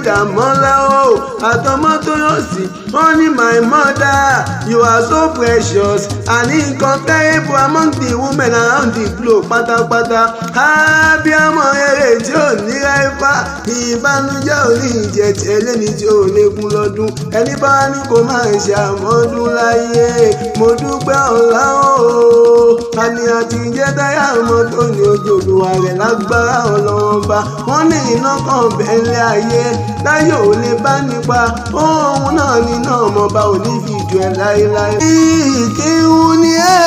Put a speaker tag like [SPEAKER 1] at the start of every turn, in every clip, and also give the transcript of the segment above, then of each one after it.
[SPEAKER 1] Dàmọ́lá o àtọmọ Tóyọ̀sí wọ́n ní my mother you are so precious and incomparable among the women around the globe pátápátá. Abíámọ̀ rere tí ò ní ráífà ìbànújẹ́ ò ní ìjẹ̀tì ẹlẹ́ni tí ò lè kú lọ́dún ẹni bá ní kó máa ṣe àmọ́dún láyé mo dúpẹ́ ọ̀la o. àní àti ìjẹ́ táyà mọ́tò ní ojú olúwa rẹ̀ lágbára ọlọ́wọ́n bá wọ́n ní iná kan bẹ́ẹ̀lẹ̀ ayé láyé ò lè bá nípa òun náà ní náà mọ̀ bá ò ní fi jù ẹ̀ láéláé. ìkírun ni ẹ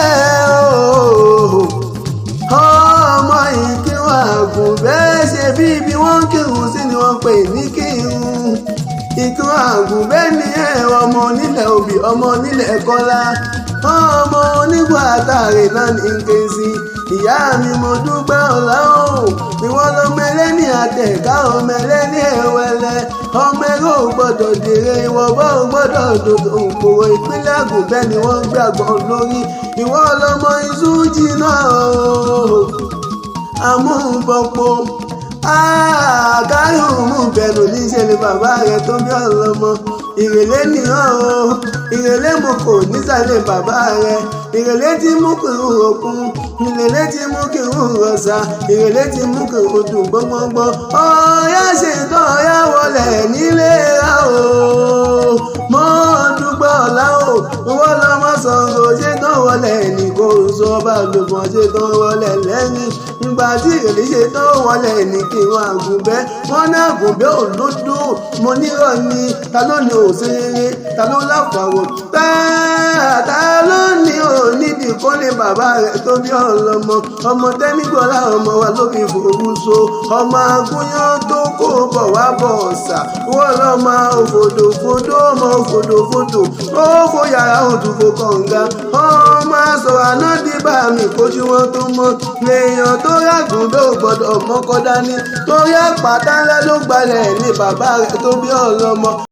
[SPEAKER 1] o ọmọ ìkírun àgùn bẹ́ẹ̀ ṣe bí ibi wọ́n kírun sí ni wọ́n pè ní kírun. ìkírun àgùn bẹ́ẹ̀ ni ẹ ọmọ onílẹ̀ òbí ọmọ onílẹ̀ kọ́lá ọmọ onígbà àtàrí náà ní nkesi. ìyá mi mo dúpẹ́ ọ̀la o ìwọ lọmọ ẹlẹ́ni àtẹ̀ká ọmọ ẹlẹ́ni ẹ̀wẹ̀lẹ̀ ọmọ ẹ̀rọ ò gbọ́dọ̀ dèrè ìwọ bá ò gbọ́dọ̀ dòdò òkòwò ìpínlẹ̀ àgùnbẹ́ ni wọ́n gbàgbọ́ lórí ìwọ lọmọ iṣu jìnnà àmúbọ̀pọ̀ àkáyọ̀mù bẹ̀rù níṣẹ́ ni bàbá rẹ̀ tó bí ọlọ́mọ ìrèlé nìyàn o ìrèlé mo kò nísàlẹ̀ bàbá rẹ̀ ìrèlé tí mú kìrù òkun ìrèlé tí mú kìrù rọ̀ṣà ìrèlé tí mú kìrù dùn gbọ́ngbọ́ngbọ́n ọ̀yá ṣètò ọ̀yá wọlé nílé ra o mọ́ dúpẹ́ ọ̀la o owó lọ́mọ sọ̀rọ̀ ṣètò wọlé ní kò sọ bá lòpọ̀ ṣètò wọlé lẹ́yìn nígbà tí ìrèlé ṣètò wọlé ní kírun àgùnbẹ́ wọn ní àgùnbẹ́ òlódò mo nírọ̀ ni ta ló ní òṣèré ta ló láfàwọ̀ ta ló ní onídìí kó lè bàbá rẹ̀ tó bí ọlọ́mọ ọmọ tẹ́nígbọ́lá ọmọ wa ló fi fòrú so ọmọ agúnyán tó kó bọ̀ wá bọ̀ ọ̀sà wọ́n lọ́mọ òfòdòfòdò ọmọ òfòdòfòdò ó fò yàrá òdùfò kànga ọmọ sọ̀rọ̀ àná dìbà mi kójú wọn tó mọ́ lèèyàn tó yàgùn ló gbọ́dọ̀ mọ́kọ́ dání torí àpàtà ńlá ló gbalẹ̀ ní bàbá rẹ̀ tó bí ọlọ́mọ.